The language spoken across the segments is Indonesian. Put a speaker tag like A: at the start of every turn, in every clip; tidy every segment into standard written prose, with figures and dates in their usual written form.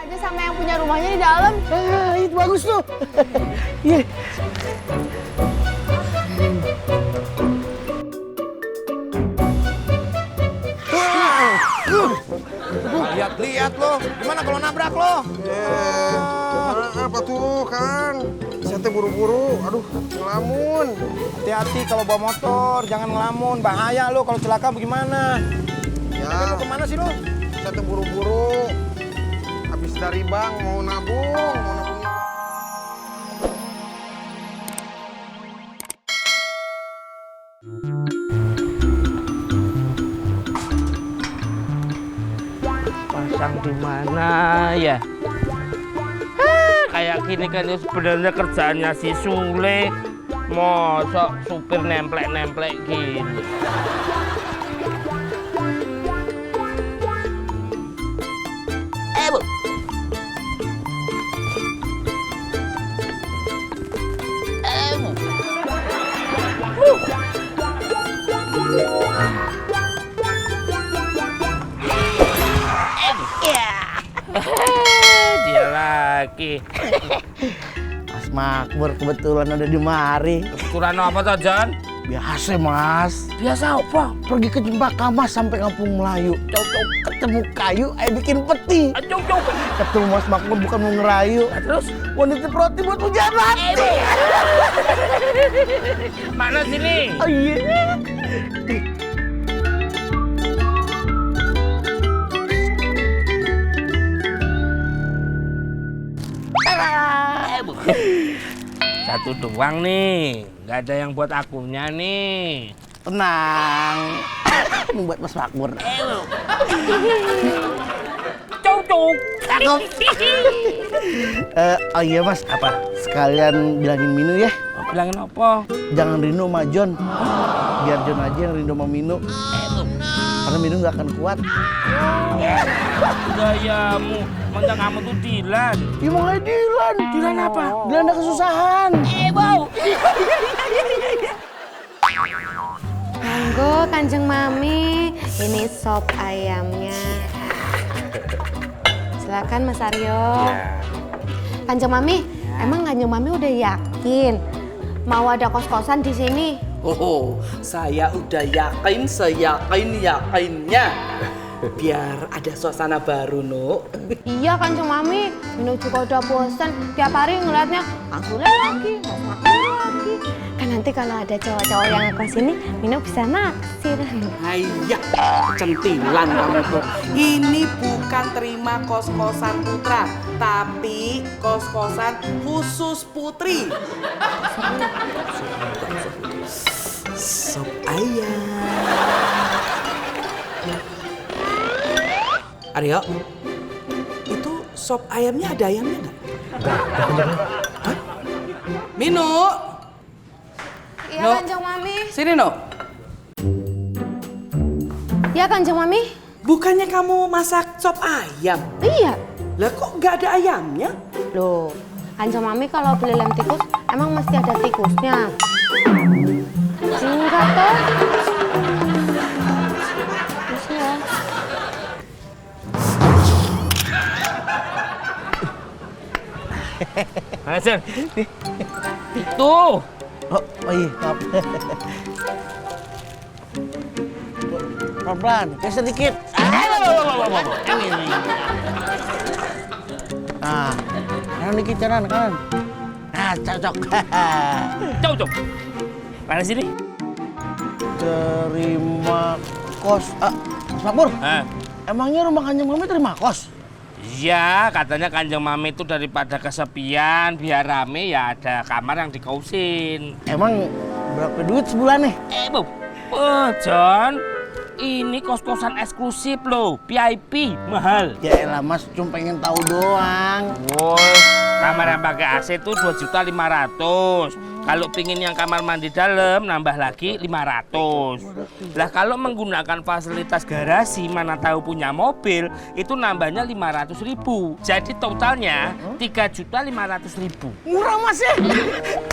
A: aja sama yang punya rumahnya di dalam.
B: Itu bagus tuh. Iya.
C: Lihat lo, gimana kalau nabrak lo?
D: Apa tuh, Kang? Saya teh buru-buru, aduh, ngelamun.
C: Hati-hati kalau bawa motor, jangan ngelamun, bahaya lo kalau celaka bagaimana?
D: Ya,
C: Lo kemana sih lo?
D: saya teh buru-buru. Habis dari bank mau nabung.
E: Pasang di mana ya? Kayak gini kan ya sebenarnya kerjaannya si Sule. Mosok supir nemplek-nemplek gini. Bu. Dia lagi.
B: Mas Makmur kebetulan ada di mari.
E: Kurang apa toh, Jon?
B: Biasa, Mas.
E: Biasa apa?
B: Pergi ke Cempaka Mas sampai Kampung Melayu. Cocok ketemu kayu, bikin peti.
E: Cok.
B: Ketemu Mas Makmur bukan mau ngerayu.
E: Terus
B: Wanita roti buat hujan mati.
E: mana sini?
B: Oh iya.
E: Satu doang nih, nggak ada yang buat akunnya nih.
B: Tenang. Ini buat Mas Makmur.
E: Cok.
B: Cakep. Oh iya Mas, apa? Sekalian bilangin Minu ya.
E: Bilangin apa?
B: Jangan rindu sama Jon. Biar Jon aja yang rindu sama Minu. Karena Minu nggak akan kuat.
E: Gayamu, mentang kamu tuh Dilan.
B: Ya mulai Dilan.
E: Dilan apa?
B: Dilan ada kesusahan.
E: Bau.
A: Monggo Kanjeng Mami, ini sop ayamnya. Silakan Mas Aryo. Kanjeng Mami, emang Kanjeng Mami udah yakin mau ada kos-kosan di sini?
F: Oh, saya udah yakin, seyakin-yakinnya. Biar ada suasana baru, Nuk.
A: Iya Kanjeng Mami, Mino juga udah bosan. Tiap hari ngeliatnya Asule lagi, Mas Makmur lagi. Kan nanti kalau ada cowok-cowok yang ke sini, Mino bisa naksir.
F: Hayya, centilan kamu tuh. Ini bukan terima kos-kosan putra, tapi kos-kosan khusus putri. Sop ayam. Aryo, itu sop ayamnya ada ayamnya nggak? Hah? Minu,
A: Iya
F: No.
A: Kanjeng Mami.
F: sini No.
A: Iya Kanjeng Mami.
F: Bukannya kamu masak sop ayam?
A: Iya.
F: Lah kok nggak ada ayamnya?
A: Loh, Kanjeng Mami kalau beli lem tikus, emang mesti ada tikusnya? Enggak toh. Tikusnya.
E: Hasan. Itu.
B: Oh iya, maaf. Pelan-pelan, kayak sedikit. Nah, kanan dikit kanan. Nah, cocok.
E: Cok. Mana sini?
B: Terima kos. Mas Makmur, emangnya rumah Kanjeng Mami terima kos?
E: Iya, katanya Kanjeng Mami itu daripada kesepian, biar rame ya ada kamar yang dikausin.
B: Emang berapa duit sebulan nih?
E: Bu. Oh, Jon. Ini kos-kosan eksklusif loh, VIP, mahal.
B: Ya elah Mas, cuma pengen tahu doang.
E: Woi, kamar yang pakai AC itu 2.500.000. Kalau pingin yang kamar mandi dalam, nambah lagi 500. Lah kalau menggunakan fasilitas garasi, mana tahu punya mobil, itu nambahnya 500.000. Jadi totalnya 3.500.000.
B: Murah mas ya.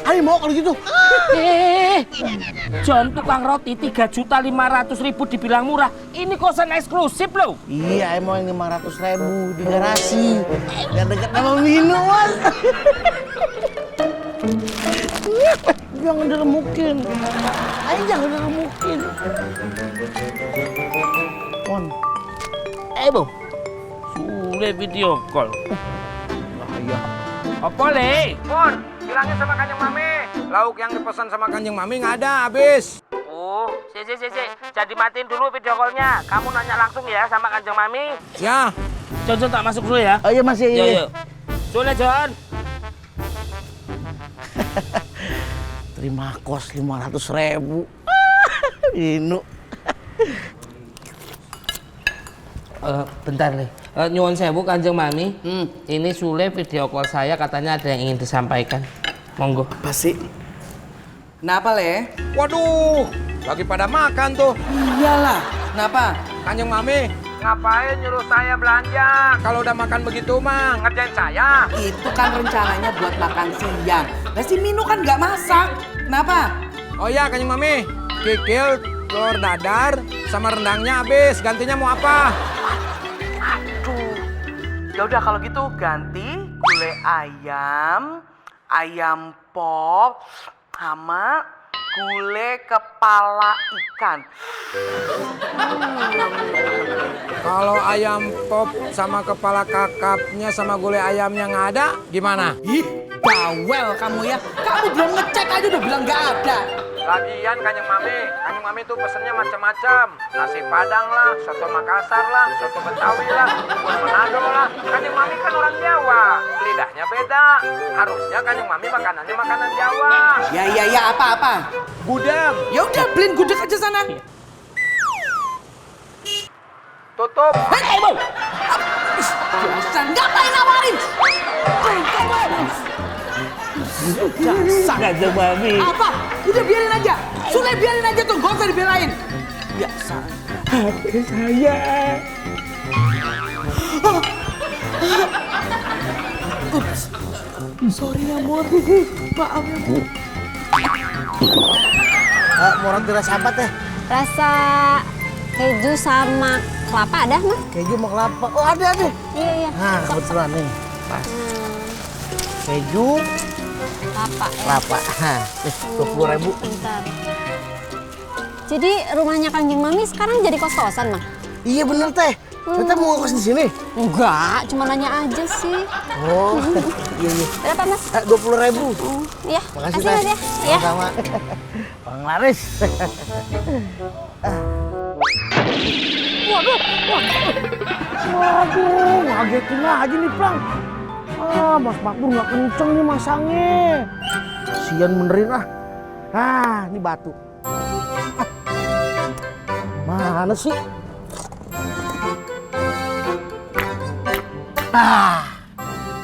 B: Ayo mau kalau gitu.
E: John tukang roti 3.500.000 dibilang murah. Ini kosan eksklusif loh.
B: Iya emang yang 500.000 di garasi. Yang dekat sama Mino mas. Jangan diremukin. Ayo jangan diremukin. Mon.
E: Bu. Sule video call.
B: Bahaya.
E: Apa le?
C: Pur, bilangin sama Kanjeng Mami. Lauk yang dipesan sama Kanjeng Mami nggak ada, habis.
E: Oh, si. Jadi matiin dulu video call-nya. Kamu nanya langsung ya sama Kanjeng Mami.
C: Ya.
E: John tak masuk dulu ya.
B: Oh iya mas ya.
E: Yuk. Sule John.
B: Terima kos 500.000. Mino.
E: Bentar Le. Nyuwun sewu Kanjeng Mami. Ini Sule video call saya, katanya ada yang ingin disampaikan. Monggo.
F: Apa sih? Kenapa, Le?
C: Waduh, lagi pada makan tuh.
F: Iyalah. Kenapa?
C: Kanjeng Mami, ngapain nyuruh saya belanja? Kalau udah makan begitu mah, ngerjain saya.
F: Itu kan rencananya buat makan siang. Nah si Mino kan nggak masak. Kenapa?
C: Oh iya, Kanjeng Mami, kikil, telur dadar, sama rendangnya habis. Gantinya mau apa?
F: Ya udah kalau gitu ganti gulai ayam, ayam pop, sama gulai kepala ikan.
C: Kalau ayam pop sama kepala kakapnya sama gulai ayamnya nggak ada, gimana?
F: Ih, bawel kamu ya. Kamu belum ngecek aja udah bilang nggak ada.
C: Lagian Kanjeng Mami tuh pesennya macam-macam. Nasi Padang lah, soto Makassar lah, soto Betawi lah, bubur Manado lah. Kanjeng Mami kan orang Jawa, lidahnya beda. Harusnya Kanjeng Mami makanannya makanan Jawa.
F: Ya apa?
C: Gudeg,
F: Ya udah beliin gudeg aja sana.
C: tutup.
F: Dasar ngapain nawarin?
E: Dasar Kanjeng Mami.
F: Apa? Udah biarin aja. Sule biarin aja tuh, gak usah dibelain. Biasa. Ups. Sorry ya, Mur. Maaf ya, Mur.
B: Mau roti rasa apa teh?
A: Rasa keju sama kelapa ada, Mas?
B: Keju sama kelapa. Oh ada.
A: Iya.
B: Nah kebetulan nih. Pas. Keju,
A: Kelapa ya.
B: kelapa. Hah, 20.000.
A: Bentar. Jadi rumahnya Kanjeng Mami sekarang jadi kos-kosan, Mas?
B: Iya bener teh. Kita mau ngekos di sini.
A: Enggak, cuma nanya aja sih.
B: Oh, iya.
A: Berapa, Mas?
B: 20.000.
A: Iya.
B: Makasih
A: Mas
B: teh.
A: ya. Iya.
B: Sama-sama. Bang Laris. Waduh, ngagetin aja nih, Plang. Mas Makmur nggak kenceng nih masangnya. Kasian benerin ah. Ini batu. Mana sih?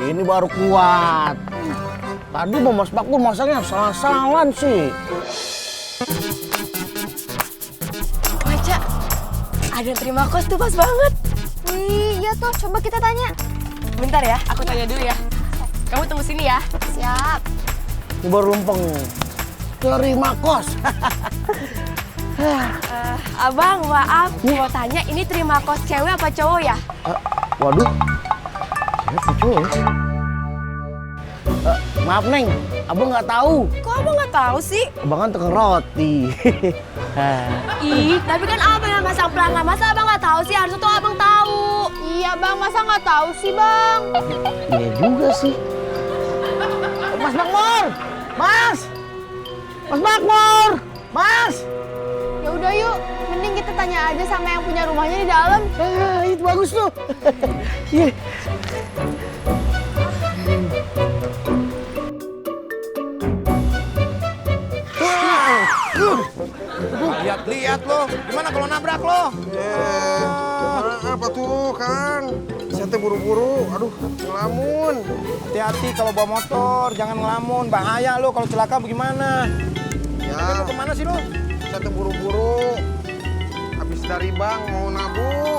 B: Ini baru kuat. Tadi Mas Makmur masangnya salah-salahan sih.
A: Baca, ada yang terima kos tuh pas banget. Iya tuh, coba kita tanya.
G: Bentar ya, aku tanya dulu ya. Kamu tunggu sini ya.
A: Siap.
B: Ini baru lempeng. Terima kos.
G: Abang, maaf. Mau tanya, ini terima kos cewek apa cowok ya?
B: Waduh. Saya cowok. Maaf Neng, abang nggak tahu.
G: Kok abang nggak tahu sih?
B: Abang kan tukang roti.
G: Ih, tapi kan abang yang masang pelanggan. Masa abang nggak tahu sih? Harusnya tuh abang tahu.
A: Iya Bang, masa nggak tahu sih Bang?
B: Iya juga sih. Mas Makmur, Mas Makmur, Mas.
A: Ya udah yuk, mending kita tanya aja sama yang punya rumahnya di dalam.
B: Itu bagus tuh. Iya.
C: Lihat lo, gimana kalau nabrak lo?
D: Apa tuh, Kang? Saya teh buru-buru. Aduh, ngelamun.
H: Hati-hati kalau bawa motor, jangan ngelamun. Bahaya lo kalau celaka bagaimana?
D: Ya,
H: Lo kemana sih lo?
D: saya tuh buru-buru. Habis dari bank mau nabung.